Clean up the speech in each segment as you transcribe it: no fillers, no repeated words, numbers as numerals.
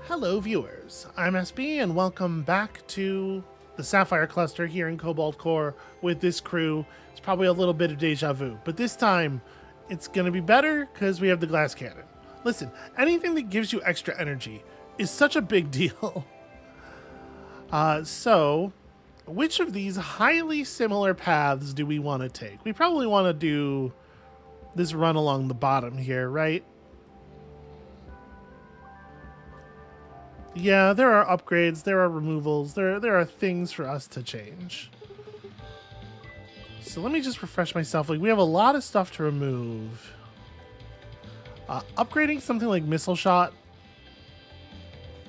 Hello viewers, I'm SB and welcome back to the Sapphire Cluster here in Cobalt Core with this crew. It's probably a little bit of deja vu, but this time it's going to be better because we have the glass cannon. Listen, anything that gives you extra energy is such a big deal. So, which of these highly similar paths do we want to take? We probably want to do this run along the bottom here, right? Yeah, there are upgrades, there are removals, there are things for us to change. So let me just refresh myself. Like, we have a lot of stuff to remove. Upgrading something like Missile Shot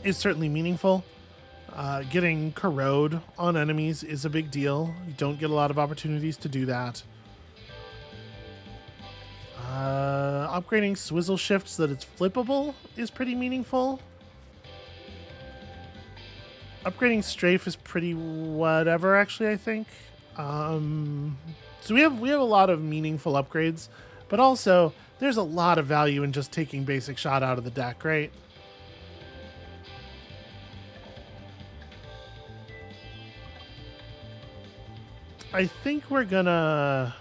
is certainly meaningful. Getting Corrode on enemies is a big deal. You don't get a lot of opportunities to do that. Upgrading Swizzle Shift so that it's flippable is pretty meaningful. Upgrading Strafe is pretty whatever, actually, I think. So we have a lot of meaningful upgrades, but also there's a lot of value in just taking Basic Shot out of the deck, right? I think we're gonna...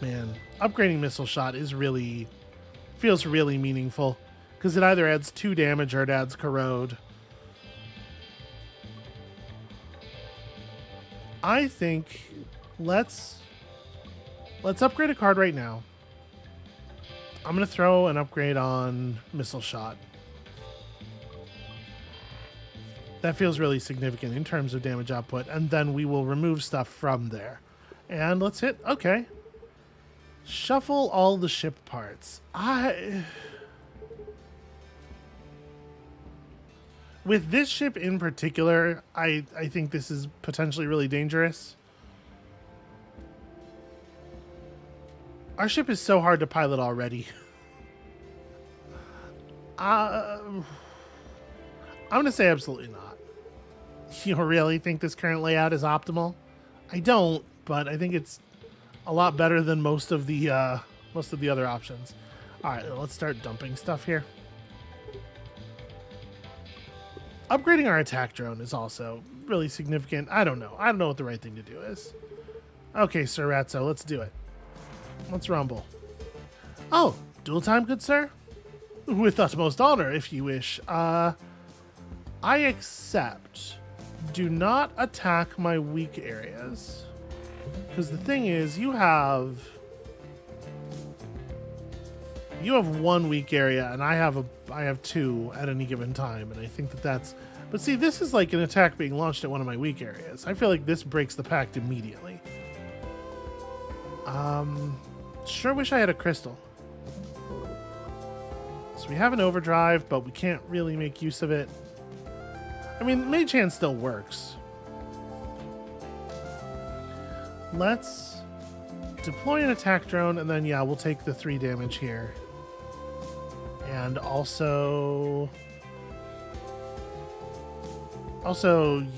Man, upgrading Missile Shot feels really meaningful, because it either adds 2 damage or it adds Corrode. I think let's upgrade a card right now. I'm going to throw an upgrade on Missile Shot. That feels really significant in terms of damage output, and then we will remove stuff from there. And let's hit, okay. Shuffle all the ship parts. With this ship in particular, I think this is potentially really dangerous. Our ship is so hard to pilot already. I'm going to say absolutely not. You really think this current layout is optimal? I don't, but I think it's a lot better than most of the other options. All right, let's start dumping stuff here. Upgrading our attack drone is also really significant. I don't know what the right thing to do is. Okay, Sir Ratso, let's do it. Let's rumble. Oh, dual time, good sir? With utmost honor, if you wish. I accept. Do not attack my weak areas. Because the thing is, you have 1 weak area, and I have 2 at any given time, and I think that's... But see, this is like an attack being launched at one of my weak areas. I feel like this breaks the pact immediately. Sure wish I had a crystal. So we have an overdrive, but we can't really make use of it. I mean, Mage Hand still works. Let's deploy an attack drone, and then, yeah, we'll take the 3 damage here. And also,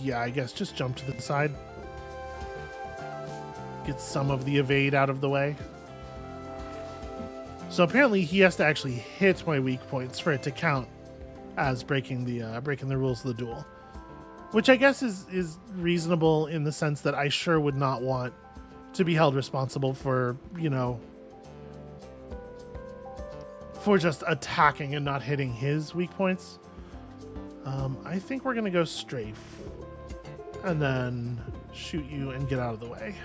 yeah, I guess just jump to the side. Get some of the evade out of the way. So apparently he has to actually hit my weak points for it to count as breaking the rules of the duel. Which I guess is reasonable in the sense that I sure would not want to be held responsible for, for just attacking and not hitting his weak points. I think we're going to go strafe and then shoot you and get out of the way.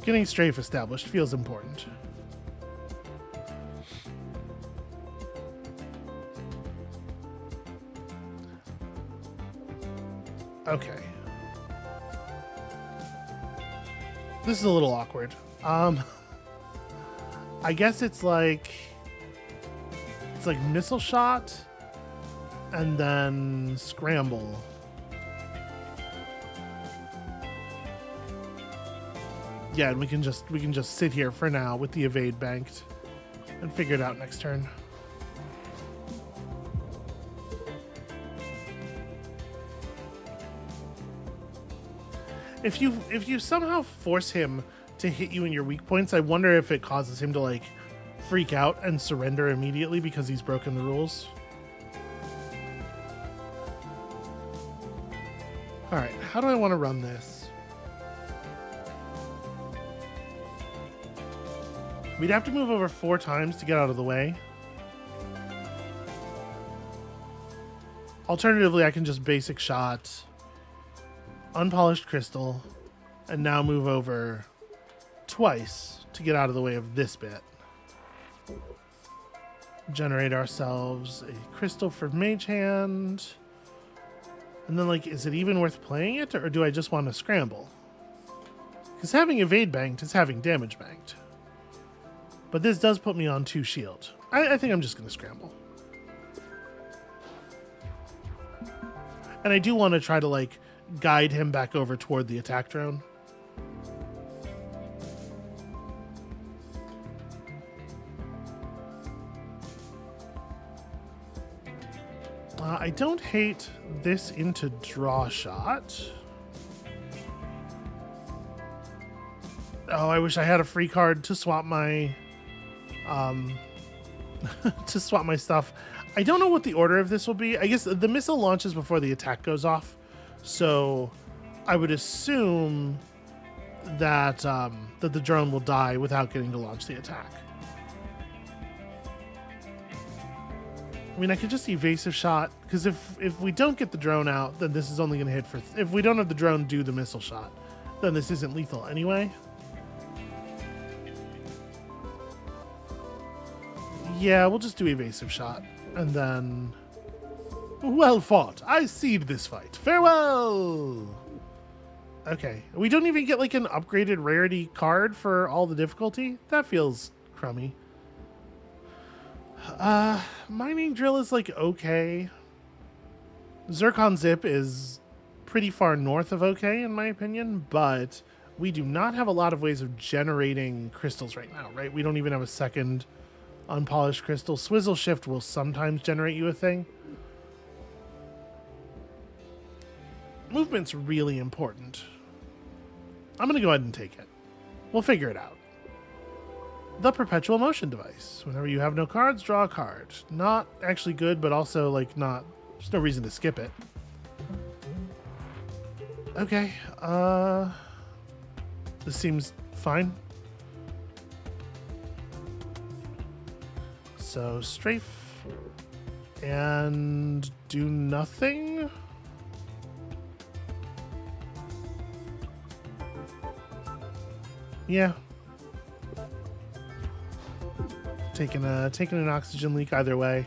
Getting strafe established feels important. Okay. This is a little awkward. I guess it's like Missile Shot and then scramble. Yeah, and we can just sit here for now with the evade banked and figure it out next turn. If you somehow force him to hit you in your weak points, I wonder if it causes him to like freak out and surrender immediately because he's broken the rules. All right, how do I want to run this? We'd have to move over 4 times to get out of the way. Alternatively, I can just basic shot, unpolished crystal, and now move over twice to get out of the way of this bit. Generate ourselves a crystal for Mage Hand. And then, like, is it even worth playing it, or do I just want to scramble? Because having evade banked is having damage banked. But this does put me on 2 shield. I think I'm just going to scramble. And I do want to try to, like, guide him back over toward the attack drone. I don't hate this into draw shot. Oh, I wish I had a free card to swap my to swap my stuff. I don't know what the order of this will be. I guess the missile launches before the attack goes off, so I would assume that that the drone will die without getting to launch the attack. I mean, I could just evasive shot, because if we don't get the drone out, then this is only going to hit for... if we don't have the drone do the missile shot, then this isn't lethal anyway. Yeah, we'll just do evasive shot. And then... well fought. I cede this fight. Farewell! Okay. We don't even get, like, an upgraded rarity card for all the difficulty? That feels crummy. Mining drill is, like, okay. Zircon zip is pretty far north of okay, in my opinion, but we do not have a lot of ways of generating crystals right now, right? We don't even have a second unpolished crystal. Swizzle shift will sometimes generate you a thing. Movement's really important. I'm going to go ahead and take it. We'll figure it out. The perpetual motion device. Whenever you have no cards, draw a card. Not actually good, but also, like, not... there's no reason to skip it. Okay, this seems fine. So, strafe. And do nothing? Yeah. Taking an oxygen leak either way.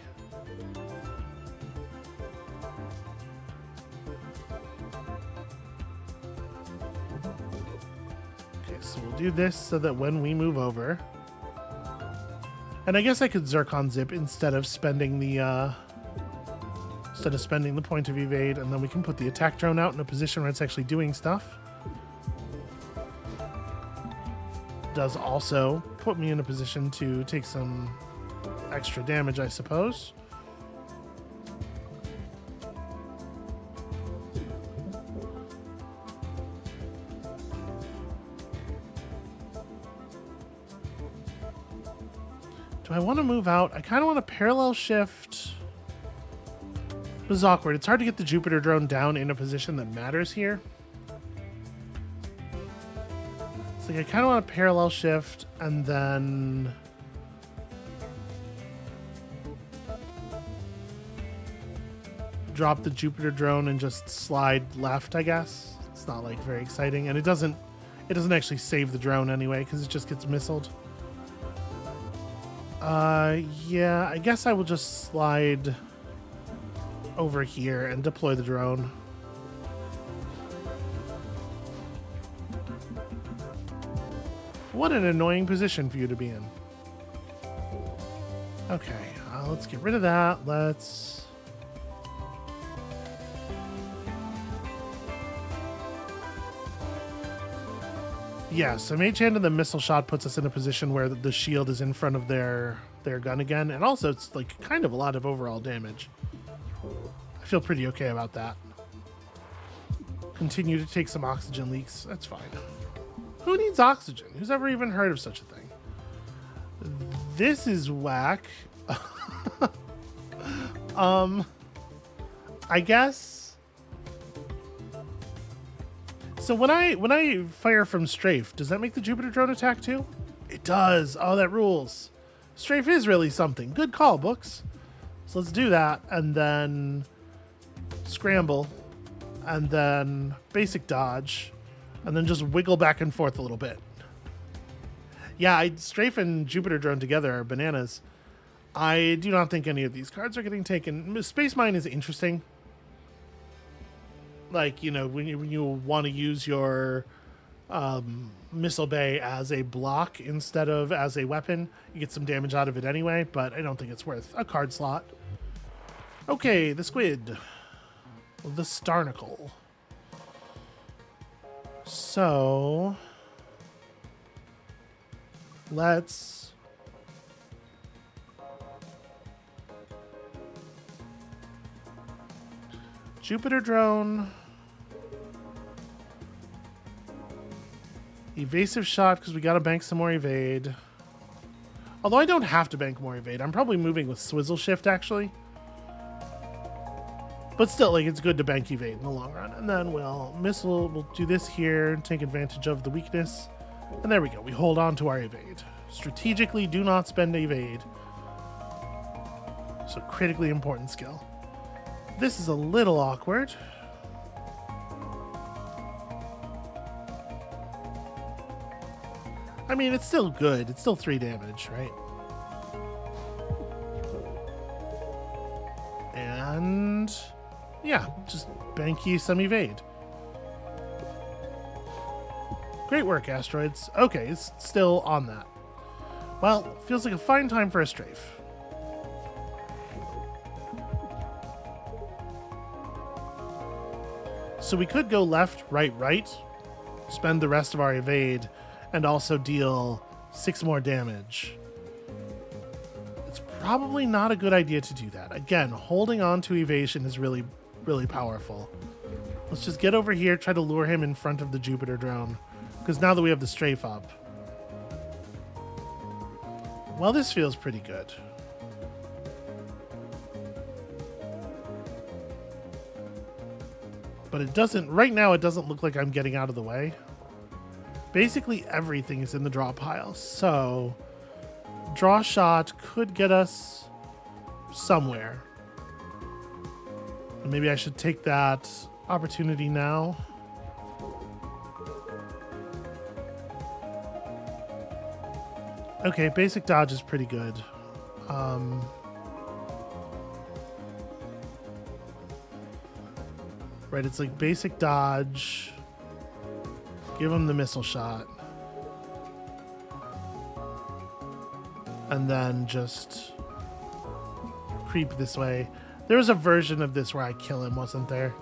Okay, so we'll do this so that when we move over, and I guess I could Zircon zip instead of spending the point of evade, and then we can put the attack drone out in a position where it's actually doing stuff. Does also put me in a position to take some extra damage, I suppose. Do I want to move out? I kind of want to parallel shift. This is awkward. It's hard to get the Jupiter drone down in a position that matters here. Like, I kind of want to parallel shift and then drop the Jupiter drone and just slide left, I guess. It's not, like, very exciting, and it doesn't actually save the drone anyway because it just gets missiled. Yeah, I guess I will just slide over here and deploy the drone. What an annoying position for you to be in. Okay, let's get rid of that. Let's... yeah, so Mage Hand and the missile shot puts us in a position where the shield is in front of their gun again. And also, it's, like, kind of a lot of overall damage. I feel pretty okay about that. Continue to take some oxygen leaks. That's fine. Who needs oxygen? Who's ever even heard of such a thing? This is whack. I guess. So when I fire from strafe, does that make the Jupiter drone attack too? It does. Oh, that rules. Strafe is really something. Good call, books. So let's do that, and then scramble, and then basic dodge, and then just wiggle back and forth a little bit. Yeah, strafe and Jupiter drone together are bananas. I do not think any of these cards are getting taken. Space Mine is interesting. Like, you know, when you want to use your missile bay as a block instead of as a weapon, you get some damage out of it anyway, but I don't think it's worth a card slot. Okay, the squid. The Starnacle. So let's Jupiter drone, evasive shot because we got to bank some more evade. Although I don't have to bank more evade. I'm probably moving with swizzle shift actually. But still, like, it's good to bank evade in the long run. And then we'll do this here, take advantage of the weakness. And there we go. We hold on to our evade. Strategically, do not spend evade. So critically important skill. This is a little awkward. I mean, it's still good. It's still 3 damage, right? And yeah, just bank you some evade. Great work, asteroids. Okay, it's still on that. Well, feels like a fine time for a strafe. So we could go left, right, right, spend the rest of our evade, and also deal 6 more damage. It's probably not a good idea to do that. Again, holding on to evasion is really, really powerful. Let's just get over here, try to lure him in front of the Jupiter drone, because now that we have the strafe up. Well, this feels pretty good. But it doesn't, right now it doesn't look like I'm getting out of the way. Basically everything is in the draw pile, so draw shot could get us somewhere. Maybe I should take that opportunity now. Okay, basic dodge is pretty good. Right, it's like basic dodge. Give him the missile shot. And then just creep this way. There was a version of this where I kill him, wasn't there?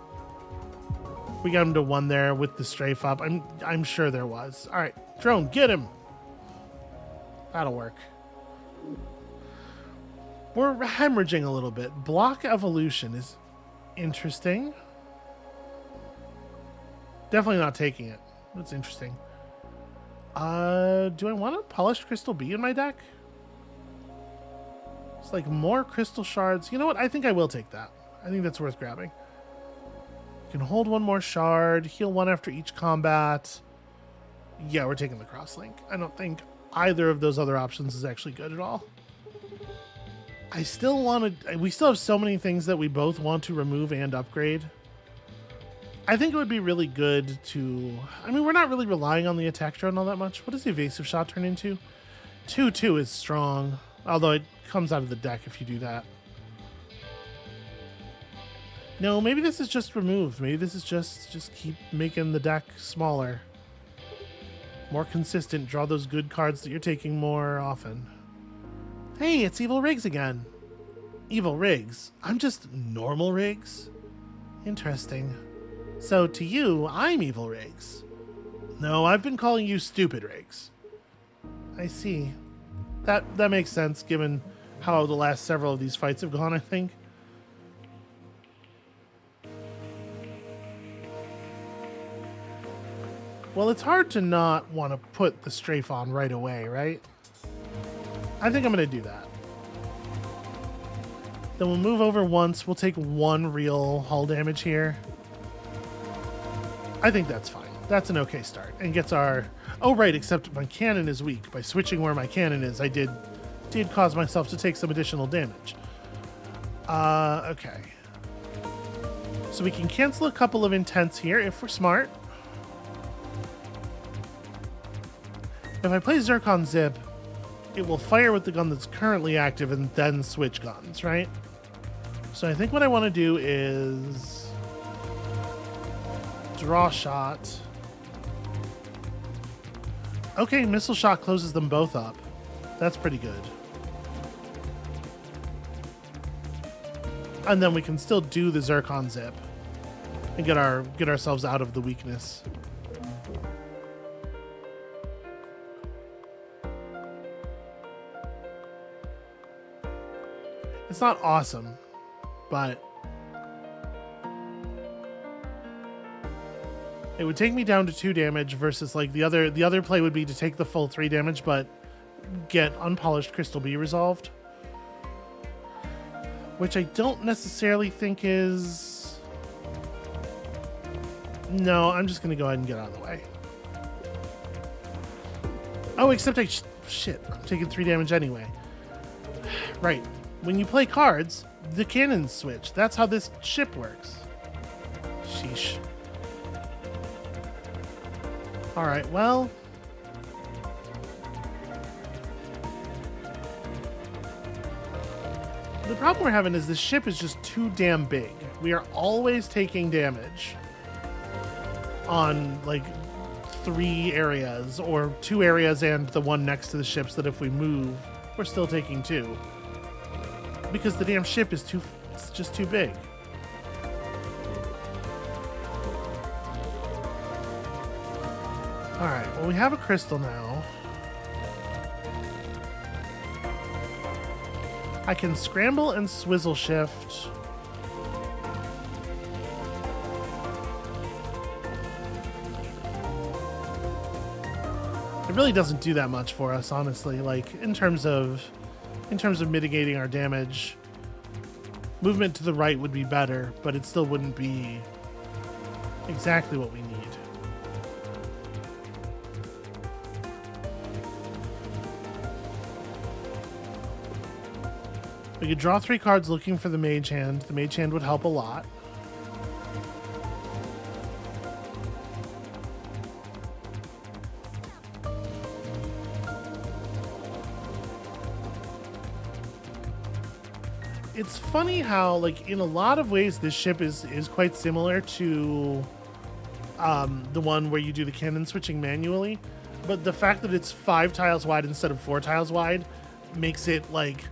We got him to 1 there with the strafe up. I'm sure there was. All right, drone, get him. That'll work. We're hemorrhaging a little bit. Block evolution is interesting. Definitely not taking it. That's interesting. Do I want a polished crystal bee in my deck? It's like more crystal shards. You know what? I think I will take that. I think that's worth grabbing. You can hold 1 more shard, heal 1 after each combat. Yeah, we're taking the crosslink. I don't think either of those other options is actually good at all. I still want to... We still have so many things that we both want to remove and upgrade. I think it would be really good to... I mean, we're not really relying on the attack drone all that much. What does the evasive shot turn into? 2/2 is strong. Although it comes out of the deck if you do that. No, maybe this is just removed. Maybe this is just keep making the deck smaller. More consistent. Draw those good cards that you're taking more often. Hey, it's Evil Riggs again. Evil Riggs? I'm just normal Riggs? Interesting. So to you, I'm Evil Riggs. No, I've been calling you Stupid Riggs. I see. That makes sense given how the last several of these fights have gone, I think. Well, it's hard to not want to put the strafe on right away, right? I think I'm going to do that. Then we'll move over once. We'll take one real hull damage here. I think that's fine. That's an okay start. And gets our... Oh, right, except my cannon is weak. By switching where my cannon is, I did cause myself to take some additional damage. Okay. So we can cancel a couple of intents here if we're smart. If I play Zircon Zip, it will fire with the gun that's currently active and then switch guns, right? So I think what I want to do is draw shot. Okay, missile shot closes them both up. That's pretty good. And then we can still do the Zircon Zip and get ourselves out of the weakness. It's not awesome, but it would take me down to 2 damage versus like the other play would be to take the full 3 damage but get unpolished Crystal B resolved, which I don't necessarily think is... No, I'm just going to go ahead and get out of the way. Oh, except shit, I'm taking 3 damage anyway. Right. When you play cards, the cannons switch. That's how this ship works. Sheesh. Alright, well... The problem we're having is this ship is just too damn big. We are always taking damage on, like, 3 areas, or 2 areas and the one next to the ships that if we move, we're still taking 2. Because the damn ship is it's just too big. Alright, well we have a crystal now. I can scramble and swizzle shift. It really doesn't do that much for us, honestly, like in terms of mitigating our damage. Movement to the right would be better, but it still wouldn't be exactly what we need. We could draw 3 cards looking for the Mage Hand. The Mage Hand would help a lot. It's funny how, like, in a lot of ways, this ship is quite similar to the one where you do the cannon switching manually, but the fact that it's 5 tiles wide instead of 4 tiles wide makes it, like,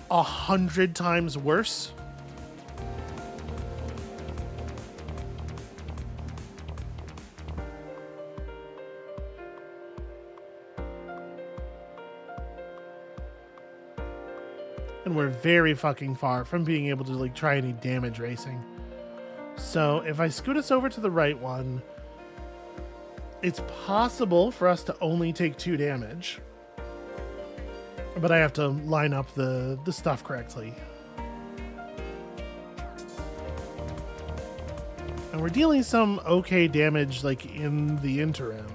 100 times worse. And we're very fucking far from being able to, like, try any damage racing. So if I scoot us over to the right one, it's possible for us to only take 2 damage. But I have to line up the stuff correctly. And we're dealing some okay damage, like, in the interim.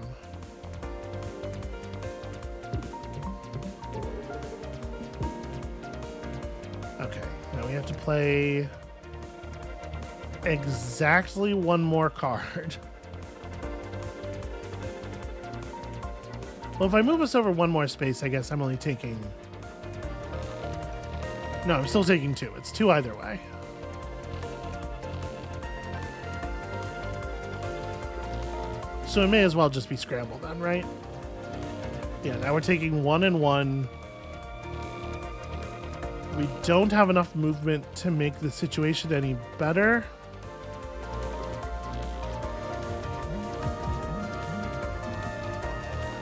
Okay, now we have to play exactly 1 more card. Well, if I move us over 1 more space, I guess I'm only taking... No, I'm still taking 2. It's 2 either way. So it may as well just be scrambled then, right? Yeah, now we're taking 1 and 1. We don't have enough movement to make the situation any better.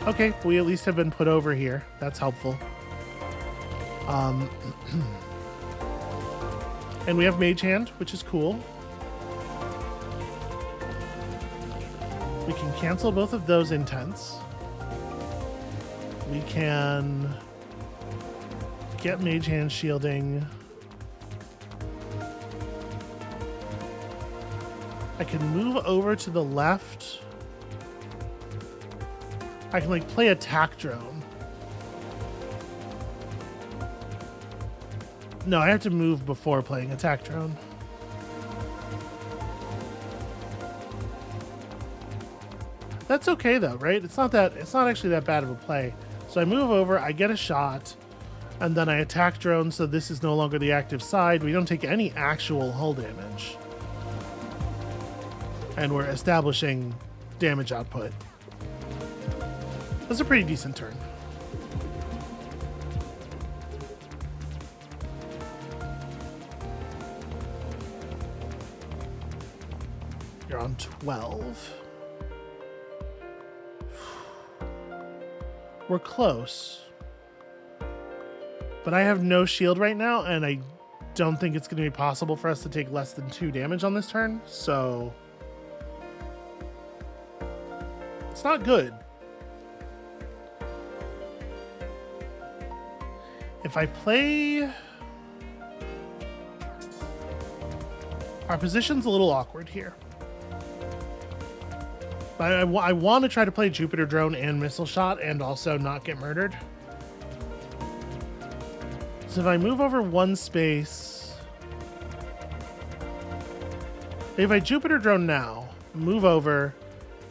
Okay, we at least have been put over here. That's helpful. And we have Mage Hand, which is cool. We can cancel both of those intents. We can Get Mage Hand shielding. I can move over to the left. I can like play attack drone. No, I have to move before playing attack drone. That's okay though, right? It's not actually that bad of a play. So I move over, I get a shot, and then I attack drone, so this is no longer the active side. We don't take any actual hull damage. And we're establishing damage output. That's a pretty decent turn. You're on 12. We're close. But I have no shield right now, and I don't think it's going to be possible for us to take less than 2 damage on this turn, so it's not good. If I play... Our position's a little awkward here. I want to try to play Jupiter Drone and Missile Shot and also not get murdered. So if I move over 1 space... If I Jupiter Drone now, move over,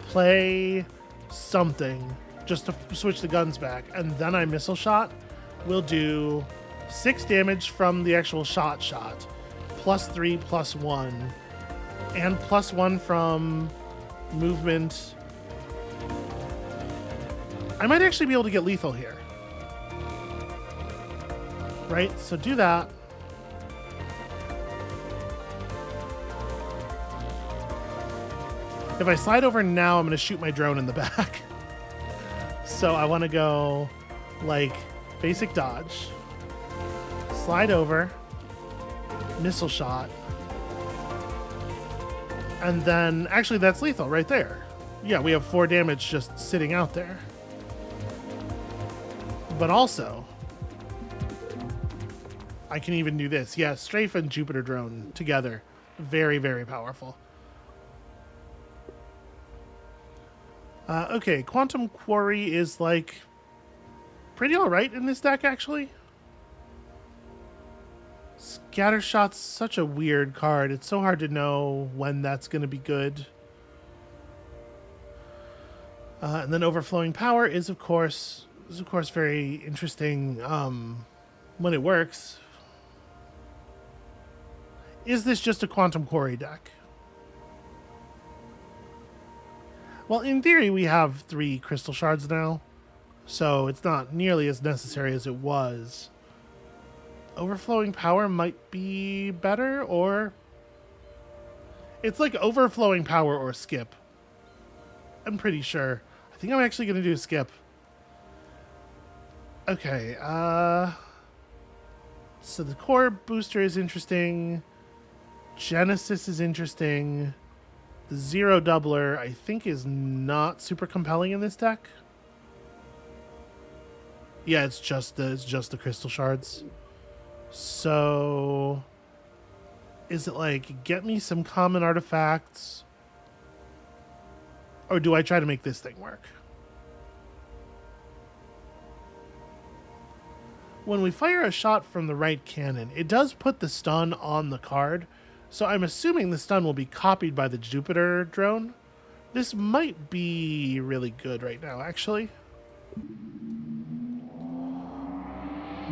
play something, just to switch the guns back, and then I Missile Shot, we'll do 6 damage from the actual shot, +3, +1, and +1 from... movement. I might actually be able to get lethal here. Right? So do that. If I slide over now, I'm going to shoot my drone in the back. So I want to go like basic dodge. Slide over. Missile shot. And then, actually, that's lethal right there. Yeah, we have 4 damage just sitting out there. But also, I can even do this. Yeah, Strafe and Jupiter Drone together. Very, very powerful. Okay, Quantum Quarry is, like, pretty alright in this deck, actually. Scattershot's such a weird card. It's so hard to know when that's going to be good. And then Overflowing Power is of course very interesting when it works. Is this just a Quantum Quarry deck? Well, in theory, we have 3 Crystal Shards now, so it's not nearly as necessary as it was. Overflowing Power might be better, or... It's like Overflowing Power or Skip. I'm pretty sure. I think I'm actually going to do Skip. Okay, so the Core Booster is interesting. Genesis is interesting. The Zero Doubler, I think, is not super compelling in this deck. Yeah, it's just the Crystal Shards. So, is it like, get me some common artifacts? Or do I try to make this thing work? When we fire a shot from the right cannon, it does put the stun on the card. So I'm assuming the stun will be copied by the Jupiter Drone. This might be really good right now, actually.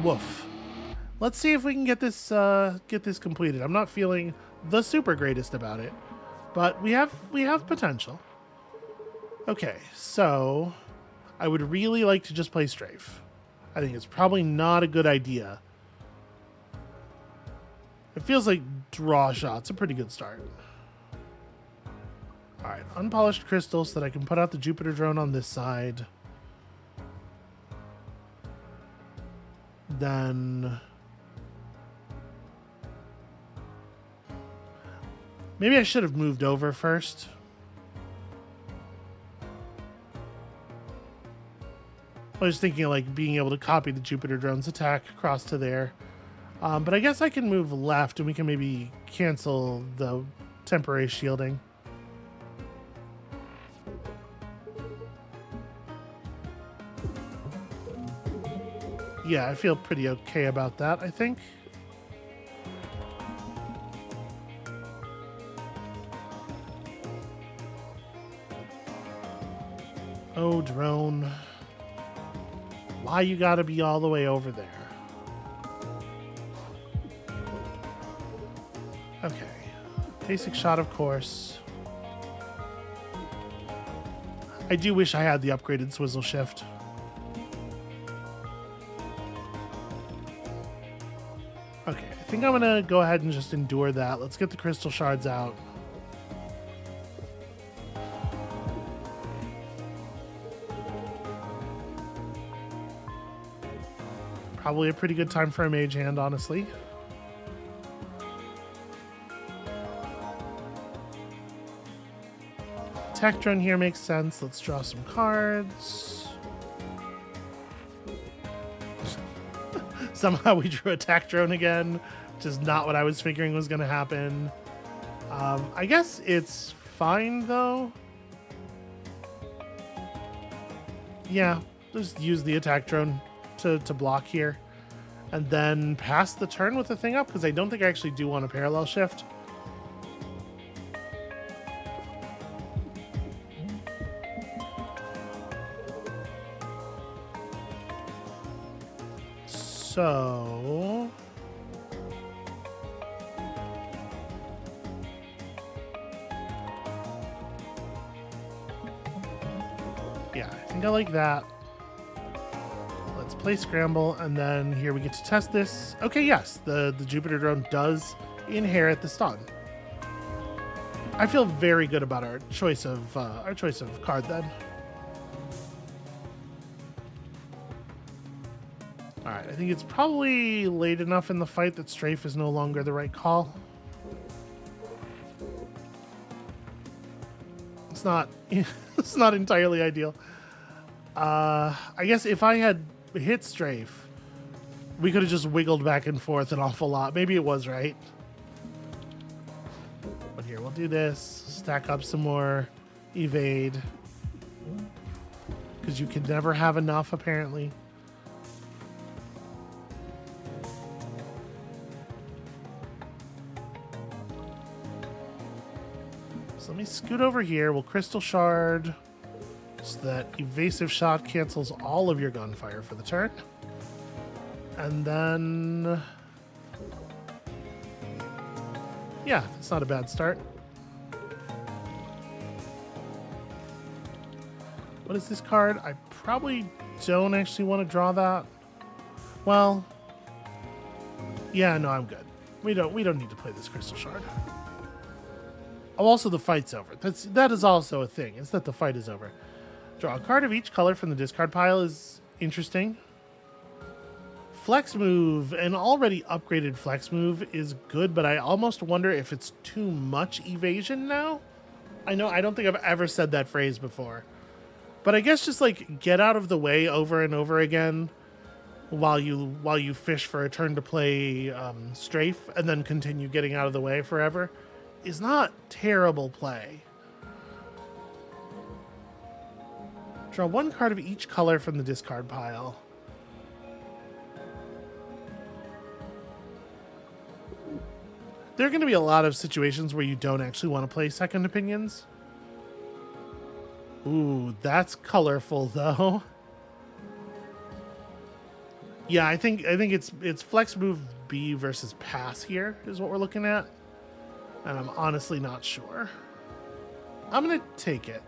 Woof. Let's see if we can get this completed. I'm not feeling the super greatest about it, but we have potential. Okay, so I would really like to just play Strafe. I think it's probably not a good idea. It feels like draw shot's a pretty good start. Alright, unpolished crystals so that I can put out the Jupiter Drone on this side. Then... maybe I should have moved over first. I was thinking of like being able to copy the Jupiter drone's attack across to there. But I guess I can move left and we can maybe cancel the temporary shielding. Yeah, I feel pretty okay about that, I think. Oh, drone. Why you gotta be all the way over there? Okay. Basic shot, of course. I do wish I had the upgraded swizzle shift. Okay, I think I'm gonna go ahead and just endure that. Let's get the crystal shards out. Probably a pretty good time for a mage hand, honestly. Tech drone here makes sense. Let's draw some cards. Somehow we drew a tech drone again, which is not what I was figuring was going to happen. I guess it's fine, though. Yeah, just use the attack drone to block here. And then pass the turn with the thing up, because I don't think I actually do want a parallel shift. So... yeah, I think I like that. Let's play Scramble, and then here we get to test this. Okay, yes, the Jupiter drone does inherit the stun. I feel very good about our choice of card then. All right, I think it's probably late enough in the fight that Strafe is no longer the right call. It's not it's not entirely ideal. I guess if I had hit Strafe, we could have just wiggled back and forth an awful lot. Maybe it was right. But here, we'll do this. Stack up some more evade. Because you can never have enough, apparently. So let me scoot over here. We'll Crystal Shard. So that evasive shot cancels all of your gunfire for the turn. And then... yeah, it's not a bad start. What is this card? I probably don't actually want to draw that. Well... yeah, no, I'm good. We don't need to play this Crystal Shard. Oh, also the fight's over. That is also a thing. It's that the fight is over. Draw a card of each color from the discard pile is interesting. Flex move, an already upgraded flex move is good, but I almost wonder if it's too much evasion now. I don't think I've ever said that phrase before. But I guess just like get out of the way over and over again while you fish for a turn to play Strafe and then continue getting out of the way forever is not terrible play. Draw one card of each color from the discard pile. There are going to be a lot of situations where you don't actually want to play Second Opinions. Ooh, that's colorful though. Yeah, I think it's flex move B versus pass here is what we're looking at. And I'm honestly not sure. I'm going to take it.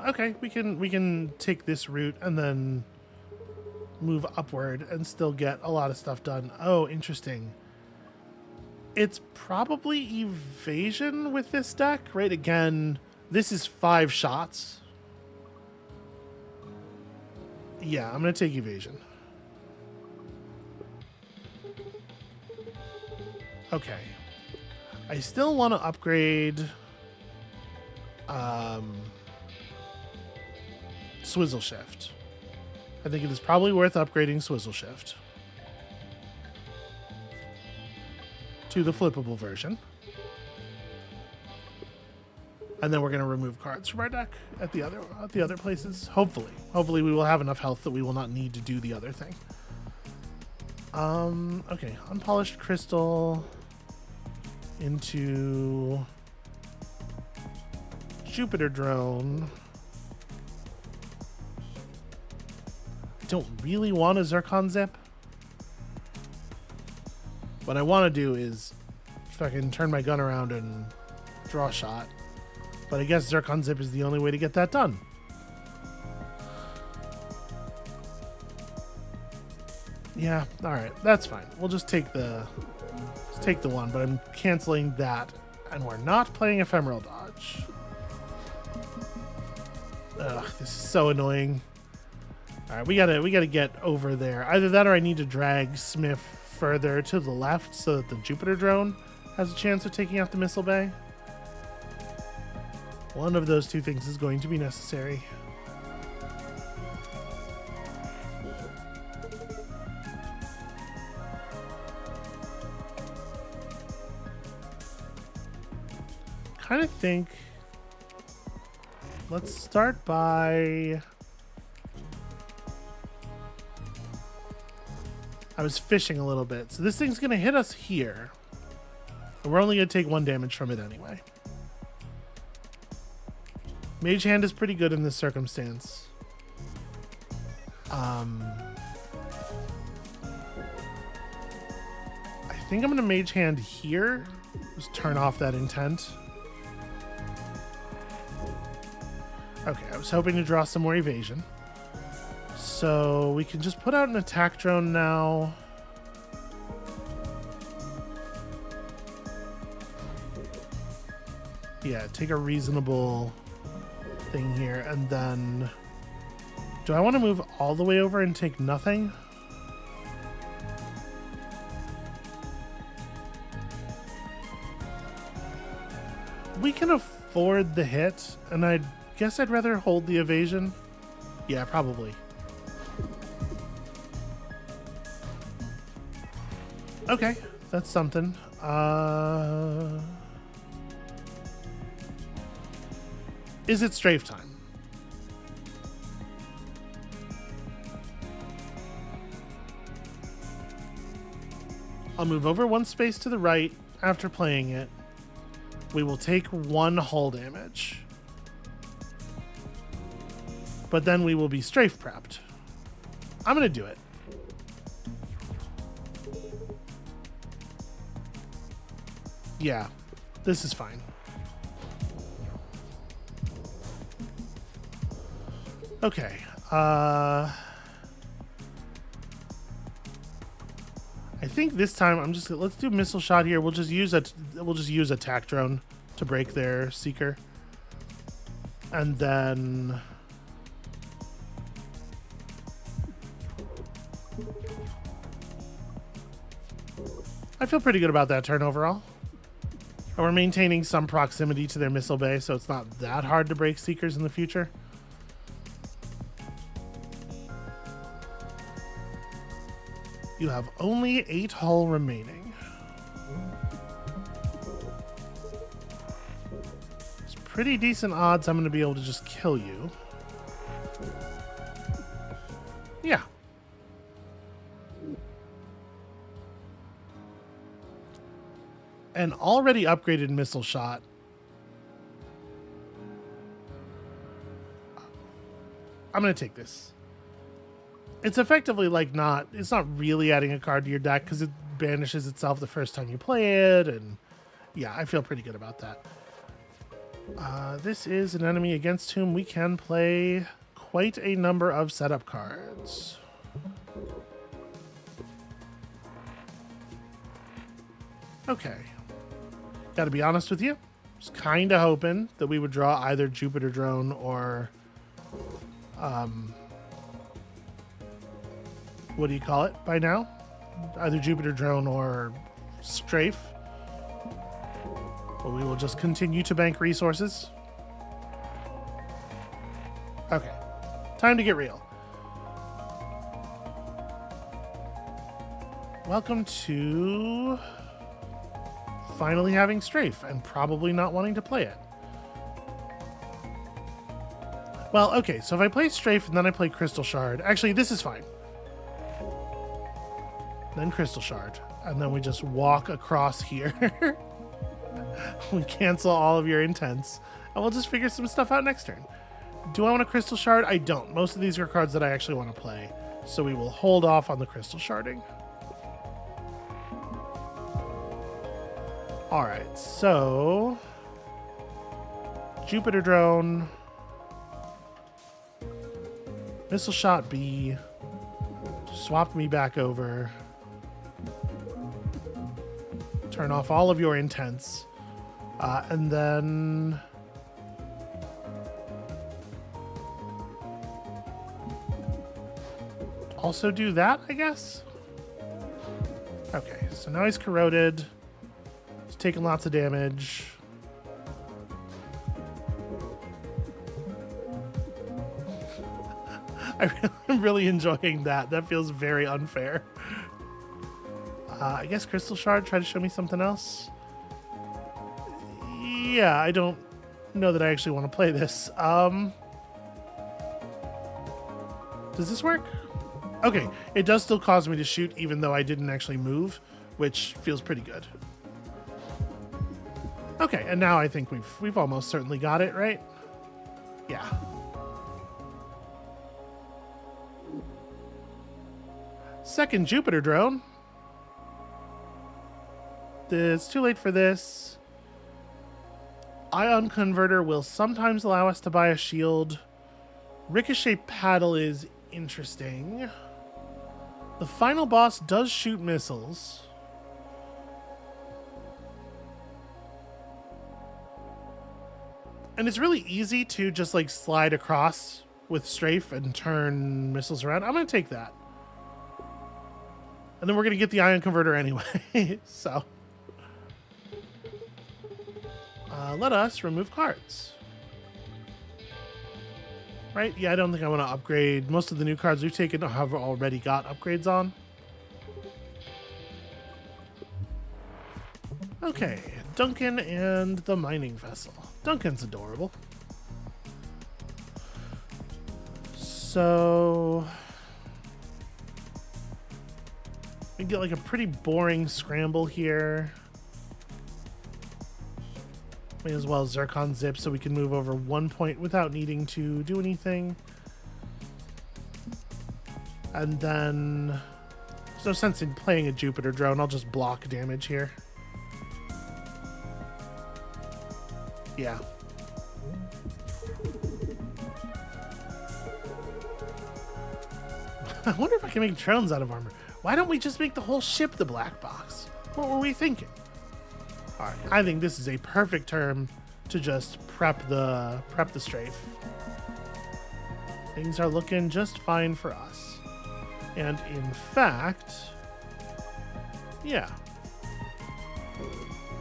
Okay, we can take this route and then move upward and still get a lot of stuff done. Oh, interesting. It's probably evasion with this deck, right? Again, this is 5 shots. Yeah, I'm going to take evasion. Okay. I still want to upgrade Swizzle Shift. I think it is probably worth upgrading Swizzle Shift to the flippable version. And then we're going to remove cards from our deck at the other places. Hopefully we will have enough health that we will not need to do the other thing. Okay, unpolished crystal into Jupiter drone. I don't really want a Zircon Zip. What I want to do is fucking turn my gun around and draw a shot. But I guess Zircon Zip is the only way to get that done. Yeah, alright, that's fine. We'll just take the one, but I'm canceling that. And we're not playing Ephemeral Dodge. Ugh, this is so annoying. Alright, we gotta get over there. Either that or I need to drag Smith further to the left so that the Jupiter drone has a chance of taking out the missile bay. One of those two things is going to be necessary. Kind of think, let's start by, I was fishing a little bit. So this thing's going to hit us here. And we're only going to take 1 damage from it anyway. Mage Hand is pretty good in this circumstance. I think I'm going to Mage Hand here. Just turn off that intent. Okay, I was hoping to draw some more evasion. So we can just put out an attack drone now. Yeah, take a reasonable thing here, and then do I want to move all the way over and take nothing? We can afford the hit, and I guess I'd rather hold the evasion. Yeah, probably. Okay, that's something. Is it strafe time? I'll move over 1 space to the right after playing it. We will take 1 hull damage. But then we will be strafe prepped. I'm going to do it. Yeah, this is fine. Okay. I think this time let's do missile shot here. We'll just use a attack drone to break their seeker. And then I feel pretty good about that turn overall. And we're maintaining some proximity to their missile bay, so it's not that hard to break seekers in the future. You have only 8 hull remaining. It's pretty decent odds I'm going to be able to just kill you. Yeah. An already upgraded missile shot. I'm going to take this. It's effectively like it's not really adding a card to your deck because it banishes itself the first time you play it. And yeah, I feel pretty good about that. This is an enemy against whom we can play quite a number of setup cards. Okay. Gotta be honest with you. I was kind of hoping that we would draw either Jupiter Drone or what do you call it by now? Either Jupiter Drone or Strafe. But we will just continue to bank resources. Okay. Time to get real. Welcome to finally having Strafe and probably not wanting to play it. Well, okay, so if I play Strafe and then I play Crystal Shard, actually this is fine. Then Crystal Shard, and then we just walk across here. We cancel all of your intents, and we'll just figure some stuff out next turn. Do I want a Crystal Shard? I don't. Most of these are cards that I actually want to play, so we will hold off on the Crystal Sharding. Alright, so Jupiter Drone, Missile Shot B, swap me back over, turn off all of your intents, and then also do that, I guess? Okay, so now he's corroded. He's taking lots of damage. I'm really enjoying that. That feels very unfair. I guess Crystal Shard, try to show me something else. Yeah, I don't know that I actually want to play this. Does this work? Okay, it does still cause me to shoot even though I didn't actually move, which feels pretty good. Okay, and now I think we've almost certainly got it, right? Yeah. Second Jupiter Drone. It's too late for this. Ion Converter will sometimes allow us to buy a shield. Ricochet Paddle is interesting. The final boss does shoot missiles. And it's really easy to just like slide across with Strafe and turn missiles around. I'm going to take that. And then we're going to get the Ion Converter anyway. So let us remove cards. Right? Yeah, I don't think I want to upgrade. Most of the new cards we've taken have already got upgrades on. Okay, Duncan and the mining vessel. Duncan's adorable. So we get like a pretty boring scramble here. May as well Zircon Zip so we can move over 1 point without needing to do anything. And then there's no sense in playing a Jupiter Drone. I'll just block damage here. Yeah. I wonder if I can make drones out of armor. Why don't we just make the whole ship the black box? What were we thinking? All right, I think this is a perfect term to just prep the strafe. Things are looking just fine for us. And in fact, yeah.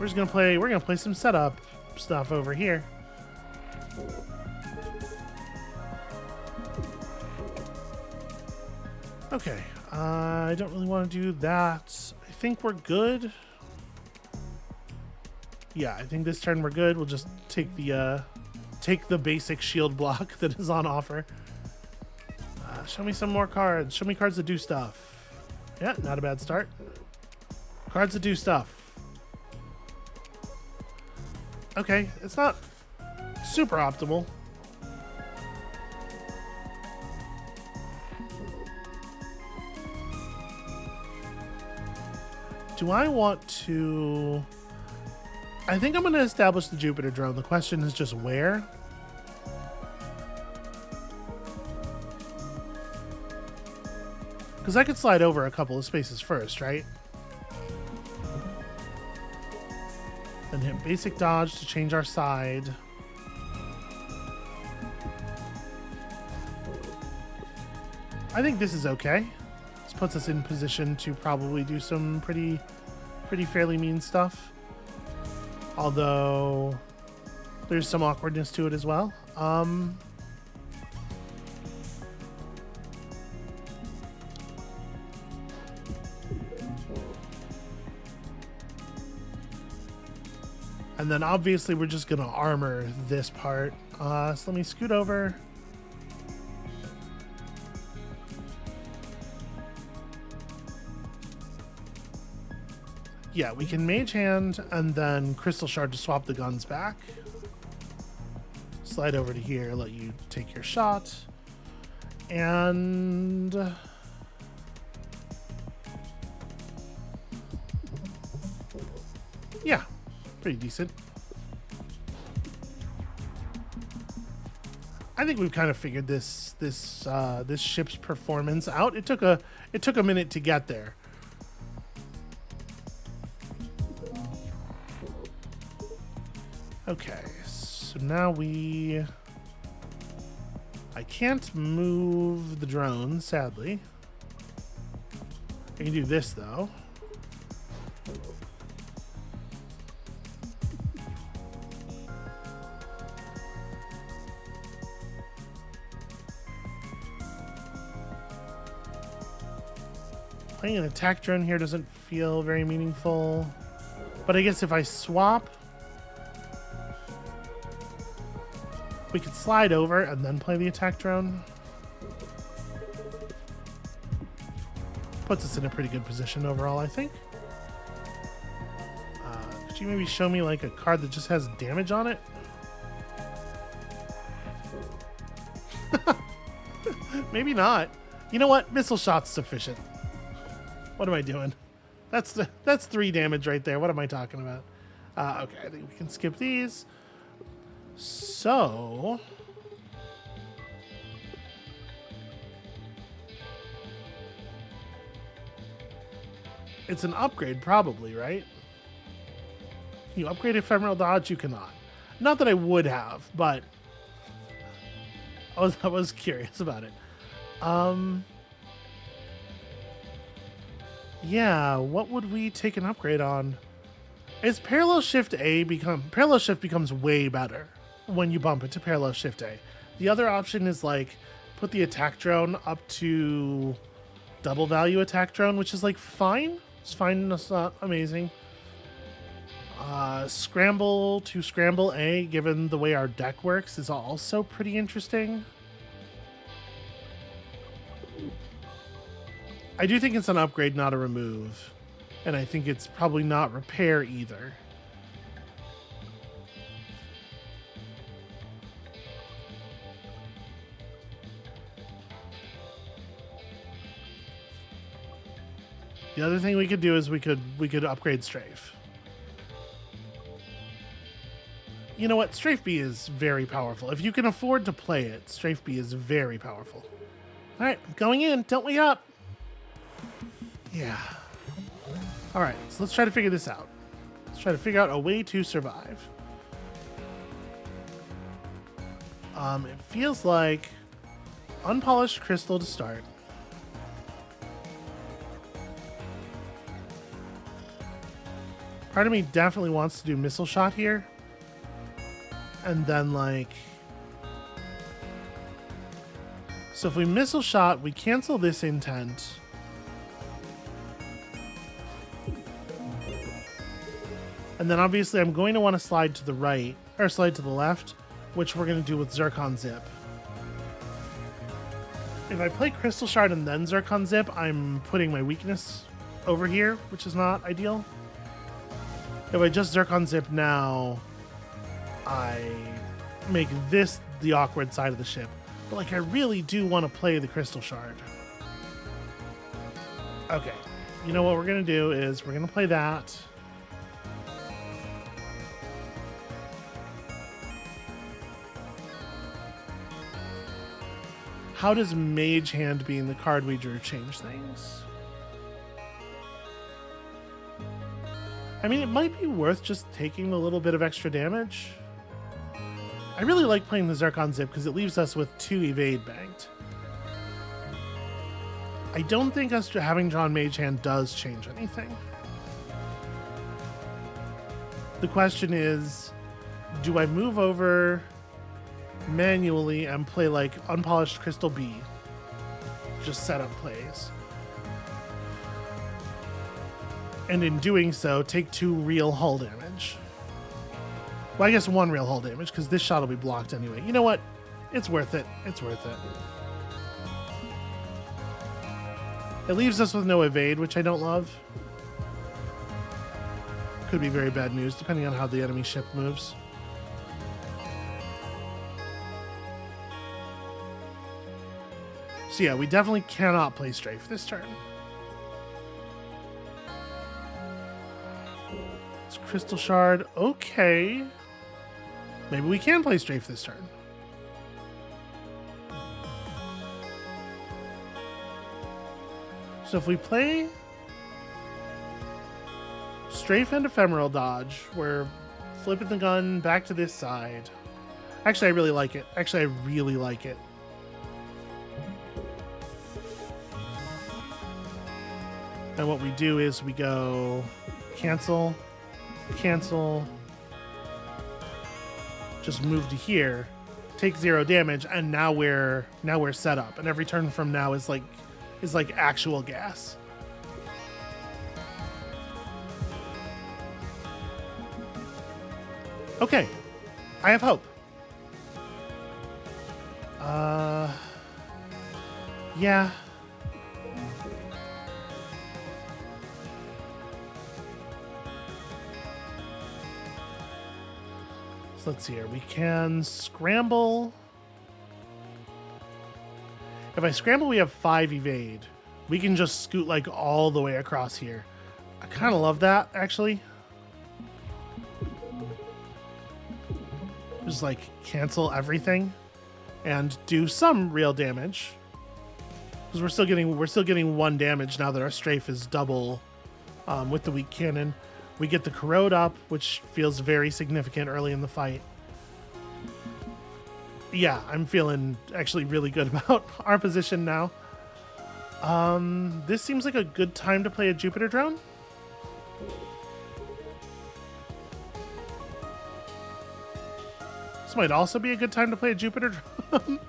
We're gonna play some setup stuff over here. Okay, I don't really want to do that. I think we're good. Yeah, I think this turn we're good. We'll just take the basic shield block that is on offer. Show me some more cards. Show me cards that do stuff. Yeah, not a bad start. Cards that do stuff. Okay, it's not super optimal. Do I want to... I think I'm going to establish the Jupiter Drone. The question is just where. Because I could slide over a couple of spaces first, right? And hit basic dodge to change our side. I think this is okay. This puts us in position to probably do some pretty fairly mean stuff. Although there's some awkwardness to it as well. And then obviously we're just gonna armor this part. So let me scoot over. Yeah, we can Mage Hand and then Crystal Shard to swap the guns back. Slide over to here, let you take your shot. And yeah, pretty decent. I think we've kind of figured this ship's performance out. It took a minute to get there. Okay, so now I can't move the drone, sadly. I can do this though. Playing an attack drone here doesn't feel very meaningful. But I guess if I swap, we could slide over and then play the attack drone. Puts us in a pretty good position overall, I think. Could you maybe show me like a card that just has damage on it? Maybe not. You know what? Missile shot's sufficient. What am I doing? That's 3 damage right there. What am I talking about? Okay, I think we can skip these. So it's an upgrade probably, right? Can you upgrade ephemeral dodge? You cannot. Not that I would have, but I was curious about it. Yeah, what would we take an upgrade on? Is parallel shift becomes way better when you bump it to parallel shift A. The other option is like put the attack drone up to double value attack drone, which is like fine. It's fine, it's not amazing. Scramble to scramble A, given the way our deck works, is also pretty interesting. I do think it's an upgrade, not a remove. And I think it's probably not repair either. The other thing we could do is we could upgrade Strafe. You know what? Strafe B is very powerful. If you can afford to play it, Strafe B is very powerful. All right, going in. Don't wait up. Yeah. All right, so let's try to figure this out. Let's try to figure out a way to survive. It feels like unpolished crystal to start. Part of me definitely wants to do missile shot here. And then like... So if we missile shot, we cancel this intent. And then obviously I'm going to want to slide to the right, or slide to the left, which we're going to do with Zircon Zip. If I play Crystal Shard and then Zircon Zip, I'm putting my weakness over here, which is not ideal. If I just Zircon Zip now, I make this the awkward side of the ship. But like I really do want to play the Crystal Shard. Okay, you know what we're going to do is we're going to play that. How does Mage Hand being the card we drew change things? I mean, it might be worth just taking a little bit of extra damage. I really like playing the Zircon Zip because it leaves us with 2 evade banked. I don't think us having drawn Mage Hand does change anything. The question is, do I move over manually and play like unpolished Crystal B? Just set up plays. And in doing so, take 2 real hull damage. Well, I guess 1 real hull damage, because this shot will be blocked anyway. You know what? It's worth it. It's worth it. It leaves us with no evade, which I don't love. Could be very bad news, depending on how the enemy ship moves. So yeah, we definitely cannot play Strafe this turn. It's Crystal Shard. Okay. Maybe we can play Strafe this turn. So if we play Strafe and Ephemeral Dodge, we're flipping the gun back to this side. Actually, I really like it. Actually, I really like it. And what we do is we go cancel, cancel, just move to here, take 0 damage, and now we're set up. And every turn from now is like actual gas. Okay, I have hope. Yeah. So let's see here. We can scramble. If I scramble, we have 5 evade. We can just scoot like all the way across here. I kind of love that, actually. Just like cancel everything and do some real damage. Because we're still getting 1 damage now that our strafe is double with the weak cannon. We get the corrode up, which feels very significant early in the fight. Yeah, I'm feeling actually really good about our position now. This seems like a good time to play a Jupiter drone. This might also be a good time to play a Jupiter drone.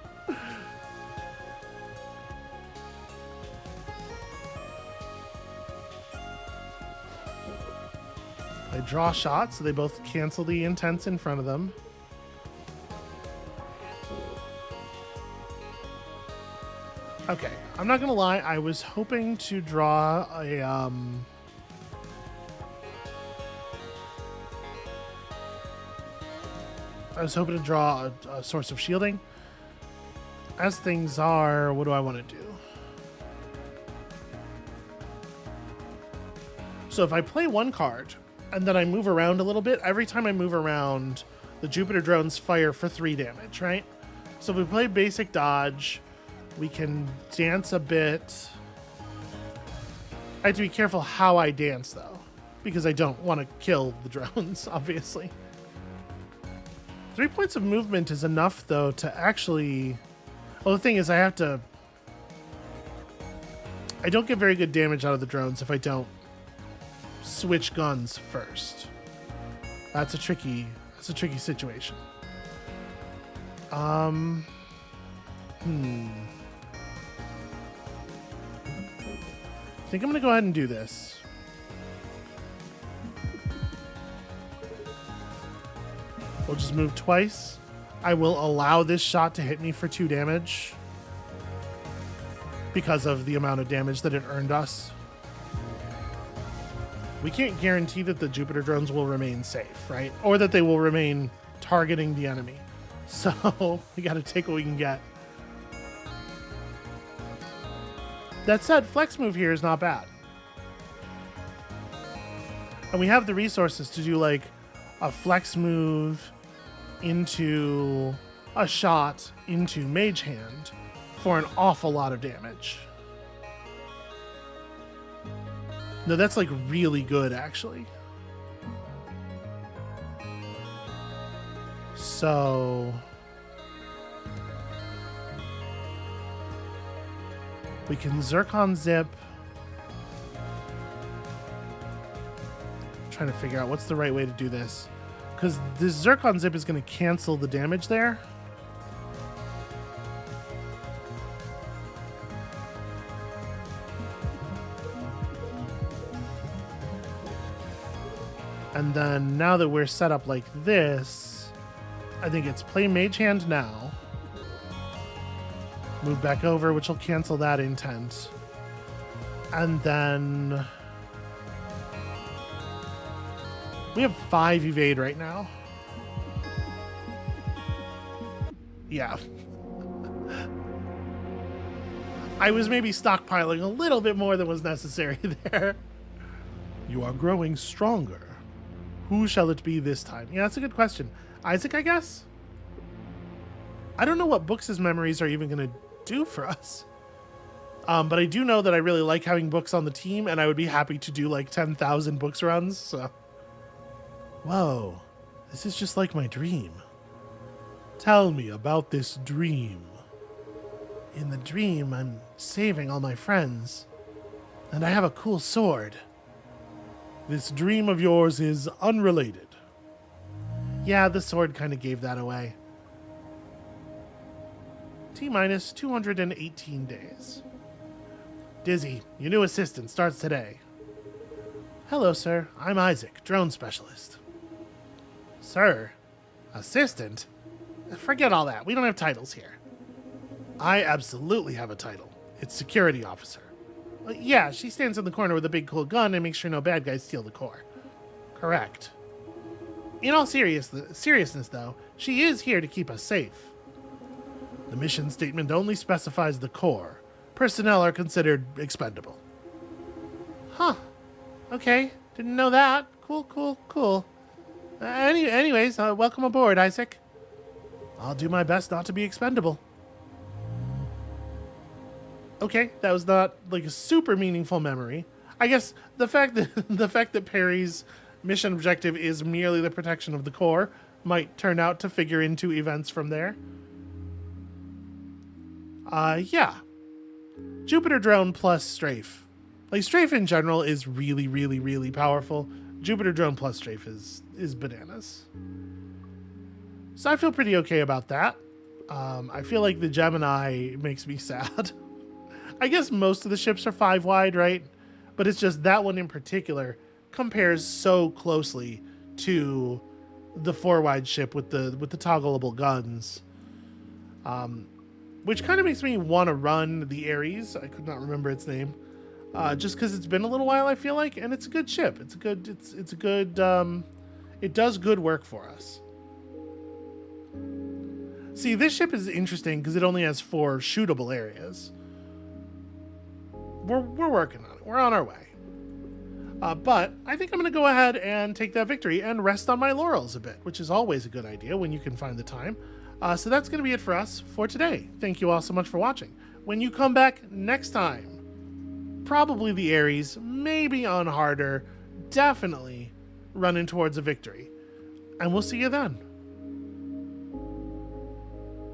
I draw shots, so they both cancel the intense in front of them. Okay, I'm not gonna lie, I was hoping to draw a I was hoping to draw a source of shielding. As things are, what do I want to do? So if I play 1 card and then I move around a little bit, every time I move around, the Jupiter drones fire for 3 damage, right? So if we play basic dodge, we can dance a bit. I have to be careful how I dance, though, because I don't want to kill the drones, obviously. 3 points of movement is enough, though, to actually... Well, the thing is, I don't get very good damage out of the drones if I don't switch guns first. That's a tricky situation. I think I'm gonna go ahead and do this. We'll just move twice. I will allow this shot to hit me for 2 damage because of the amount of damage that it earned us. We can't guarantee that the Jupiter drones will remain safe, right? Or that they will remain targeting the enemy. So we gotta take what we can get. That said, flex move here is not bad. And we have the resources to do like a flex move into a shot into Mage Hand for an awful lot of damage. No, that's like really good, actually. So... we can Zircon Zip. I'm trying to figure out what's the right way to do this. Because this Zircon Zip is going to cancel the damage there. And then now that we're set up like this, I think it's play Mage Hand now. Move back over, which will cancel that intent. And then we have 5 evade right now. Yeah. I was maybe stockpiling a little bit more than was necessary there. You are growing stronger. Who shall it be this time? Yeah, that's a good question. Isaac, I guess? I don't know what books' memories are even going to do for us. But I do know that I really like having books on the team, and I would be happy to do like 10,000 books runs, so. Whoa, this is just like my dream. Tell me about this dream. In the dream, I'm saving all my friends, and I have a cool sword. This dream of yours is unrelated. Yeah, the sword kind of gave that away. T-minus 218 days. Dizzy, your new assistant starts today. Hello, sir. I'm Isaac, drone specialist. Sir? Assistant? Forget all that. We don't have titles here. I absolutely have a title. It's security officer. Yeah, she stands in the corner with a big cool gun and makes sure no bad guys steal the core. Correct. In all seriousness, though, she is here to keep us safe. The mission statement only specifies the core. Personnel are considered expendable. Huh. Okay. Didn't know that. Cool. Anyways, welcome aboard, Isaac. I'll do my best not to be expendable. Okay, that was not like a super meaningful memory. I guess the fact that Perry's mission objective is merely the protection of the core might turn out to figure into events from there. Yeah. Jupiter drone plus strafe. Like, strafe in general is really powerful. Jupiter drone plus strafe is bananas. So I feel pretty okay about that. I feel like the Gemini makes me sad. I guess most of the ships are 5 wide, right? But it's just that one in particular compares so closely to the 4 wide ship with the toggleable guns. Which kind of makes me want to run the Ares. I could not remember its name. Just because it's been a little while, I feel like, and it's a good ship. It's a good it does good work for us. See, this ship is interesting because it only has 4 shootable areas. We're working on it. We're on our way. But I think I'm going to go ahead and take that victory and rest on my laurels a bit, which is always a good idea when you can find the time. So that's going to be it for us for today. Thank you all so much for watching. When you come back next time, probably the Ares, maybe on harder, definitely running towards a victory. And we'll see you then.